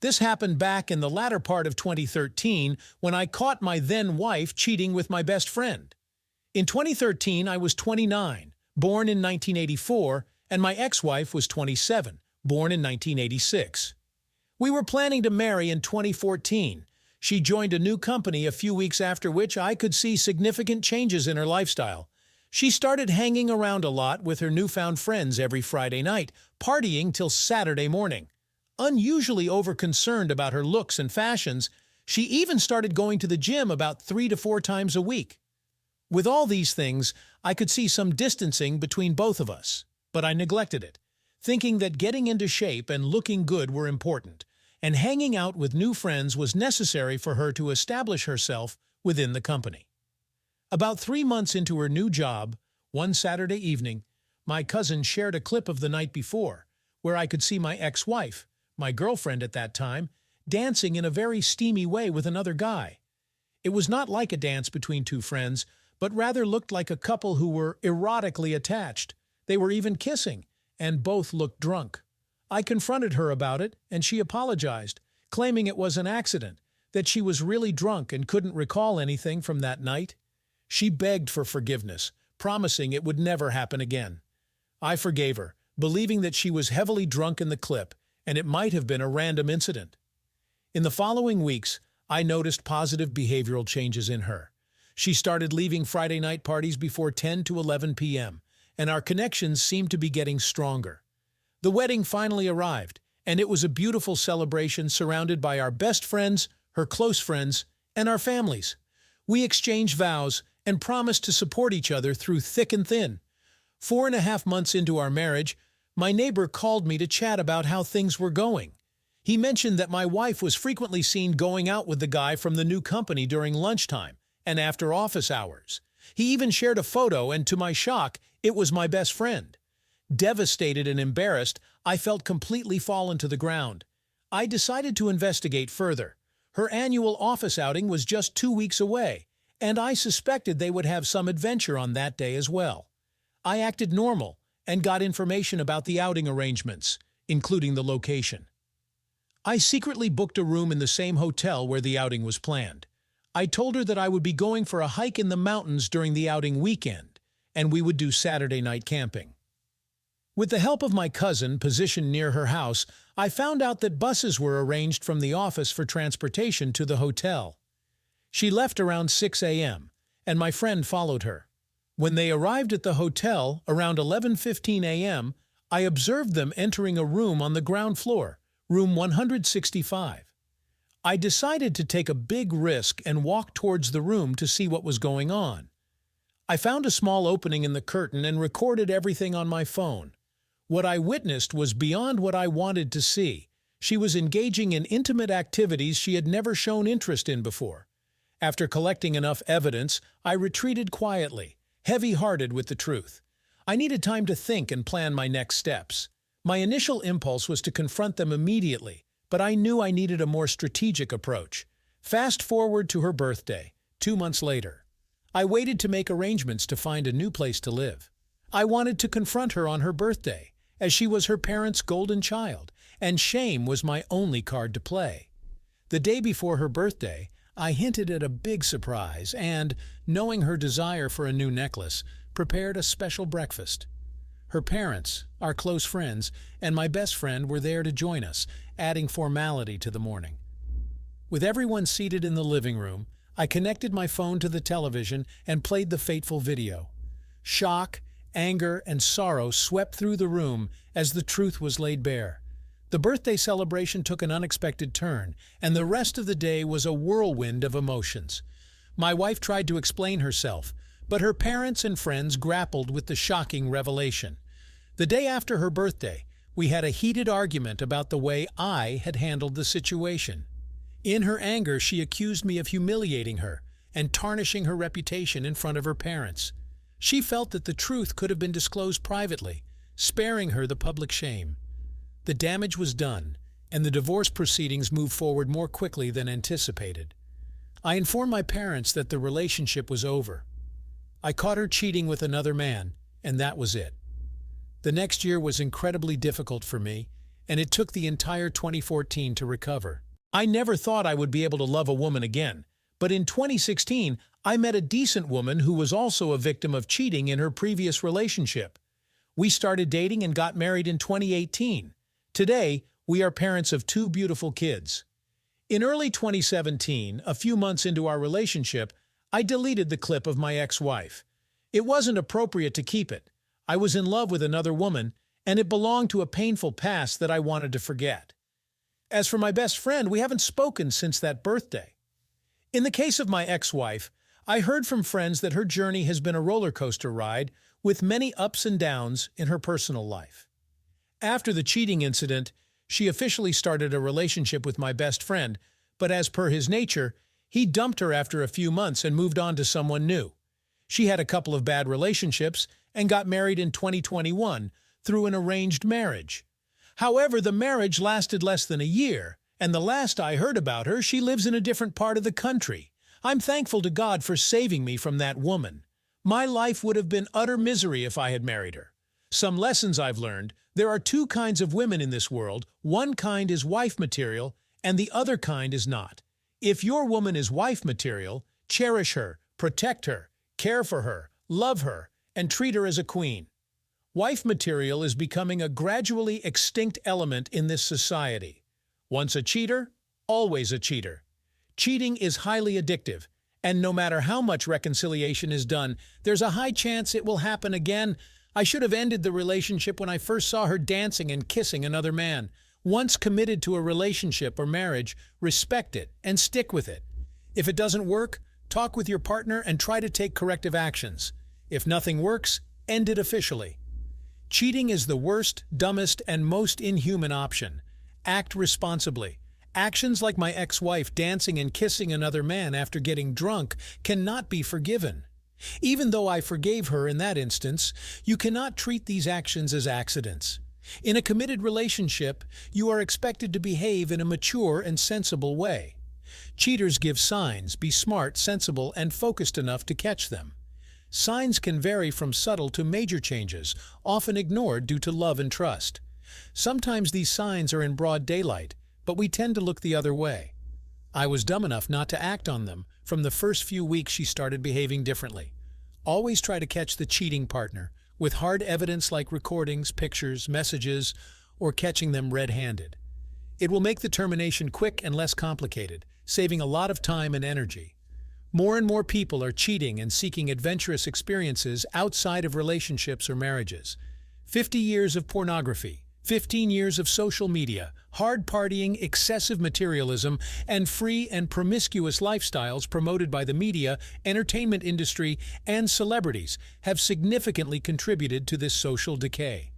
This happened back in the latter part of 2013 when I caught my then-wife cheating with my best friend. In 2013, I was 29, born in 1984, and my ex-wife was 27, born in 1986. We were planning to marry in 2014. She joined a new company a few weeks after which I could see significant changes in her lifestyle. She started hanging around a lot with her newfound friends every Friday night, partying till Saturday morning. Unusually over-concerned about her looks and fashions, she even started going to the gym about 3 to 4 times a week. With all these things, I could see some distancing between both of us, but I neglected it, thinking that getting into shape and looking good were important, and hanging out with new friends was necessary for her to establish herself within the company. About 3 months into her new job, one Saturday evening, my cousin shared a clip of the night before, where I could see my ex-wife, my girlfriend at that time, dancing in a very steamy way with another guy. It was not like a dance between two friends, but rather looked like a couple who were erotically attached. They were even kissing, and both looked drunk. I confronted her about it, and she apologized, claiming it was an accident, that she was really drunk and couldn't recall anything from that night. She begged for forgiveness, promising it would never happen again. I forgave her, believing that she was heavily drunk in the clip, and it might have been a random incident. In the following weeks, I noticed positive behavioral changes in her. She started leaving Friday night parties before 10 to 11 p.m., and our connections seemed to be getting stronger. The wedding finally arrived, and it was a beautiful celebration surrounded by our best friends, her close friends, and our families. We exchanged vows and promised to support each other through thick and thin. 4.5 months into our marriage, my neighbor called me to chat about how things were going. He mentioned that my wife was frequently seen going out with the guy from the new company during lunchtime and after office hours. He even shared a photo, and to my shock, it was my best friend. Devastated and embarrassed, I felt completely fallen to the ground. I decided to investigate further. Her annual office outing was just 2 weeks away, and I suspected they would have some adventure on that day as well. I acted normal and got information about the outing arrangements, including the location. I secretly booked a room in the same hotel where the outing was planned. I told her that I would be going for a hike in the mountains during the outing weekend, and we would do Saturday night camping. With the help of my cousin positioned near her house, I found out that buses were arranged from the office for transportation to the hotel. She left around 6 a.m., and my friend followed her. When they arrived at the hotel around 11:15 a.m., I observed them entering a room on the ground floor, room 165. I decided to take a big risk and walk towards the room to see what was going on. I found a small opening in the curtain and recorded everything on my phone. What I witnessed was beyond what I wanted to see. She was engaging in intimate activities she had never shown interest in before. After collecting enough evidence, I retreated quietly, heavy-hearted with the truth. I needed time to think and plan my next steps. My initial impulse was to confront them immediately, but I knew I needed a more strategic approach. Fast forward to her birthday, 2 months later. I waited to make arrangements to find a new place to live. I wanted to confront her on her birthday, as she was her parents' golden child, and shame was my only card to play. The day before her birthday, I hinted at a big surprise and, knowing her desire for a new necklace, prepared a special breakfast. Her parents, our close friends, and my best friend were there to join us, adding formality to the morning. With everyone seated in the living room, I connected my phone to the television and played the fateful video. Shock, anger, and sorrow swept through the room as the truth was laid bare. The birthday celebration took an unexpected turn, and the rest of the day was a whirlwind of emotions. My wife tried to explain herself, but her parents and friends grappled with the shocking revelation. The day after her birthday, we had a heated argument about the way I had handled the situation. In her anger, she accused me of humiliating her and tarnishing her reputation in front of her parents. She felt that the truth could have been disclosed privately, sparing her the public shame. The damage was done, and the divorce proceedings moved forward more quickly than anticipated. I informed my parents that the relationship was over. I caught her cheating with another man, and that was it. The next year was incredibly difficult for me, and it took the entire 2014 to recover. I never thought I would be able to love a woman again, but in 2016, I met a decent woman who was also a victim of cheating in her previous relationship. We started dating and got married in 2018. Today, we are parents of 2 beautiful kids. In early 2017, a few months into our relationship, I deleted the clip of my ex-wife. It wasn't appropriate to keep it. I was in love with another woman, and it belonged to a painful past that I wanted to forget. As for my best friend, we haven't spoken since that birthday. In the case of my ex-wife, I heard from friends that her journey has been a roller coaster ride with many ups and downs in her personal life. After the cheating incident, she officially started a relationship with my best friend, but as per his nature, he dumped her after a few months and moved on to someone new. She had a couple of bad relationships and got married in 2021 through an arranged marriage. However, the marriage lasted less than a year, and the last I heard about her, she lives in a different part of the country. I'm thankful to God for saving me from that woman. My life would have been utter misery if I had married her. Some lessons I've learned: there are 2 kinds of women in this world. One kind is wife material, and the other kind is not. If your woman is wife material, cherish her, protect her, care for her, love her, and treat her as a queen. Wife material is becoming a gradually extinct element in this society. Once a cheater, always a cheater. Cheating is highly addictive, and no matter how much reconciliation is done, there's a high chance it will happen again. I should have ended the relationship when I first saw her dancing and kissing another man. Once committed to a relationship or marriage, respect it and stick with it. If it doesn't work, talk with your partner and try to take corrective actions. If nothing works, end it officially. Cheating is the worst, dumbest, and most inhuman option. Act responsibly. Actions like my ex-wife dancing and kissing another man after getting drunk cannot be forgiven. Even though I forgave her in that instance, you cannot treat these actions as accidents. In a committed relationship, you are expected to behave in a mature and sensible way. Cheaters give signs. Be smart, sensible, and focused enough to catch them. Signs can vary from subtle to major changes, often ignored due to love and trust. Sometimes these signs are in broad daylight, but we tend to look the other way. I was dumb enough not to act on them. From the first few weeks she started behaving differently. Always try to catch the cheating partner, with hard evidence like recordings, pictures, messages, or catching them red-handed. It will make the termination quick and less complicated, saving a lot of time and energy. More and more people are cheating and seeking adventurous experiences outside of relationships or marriages. 50 years of pornography, 15 years of social media, hard partying, excessive materialism, and free and promiscuous lifestyles promoted by the media, entertainment industry, and celebrities have significantly contributed to this social decay.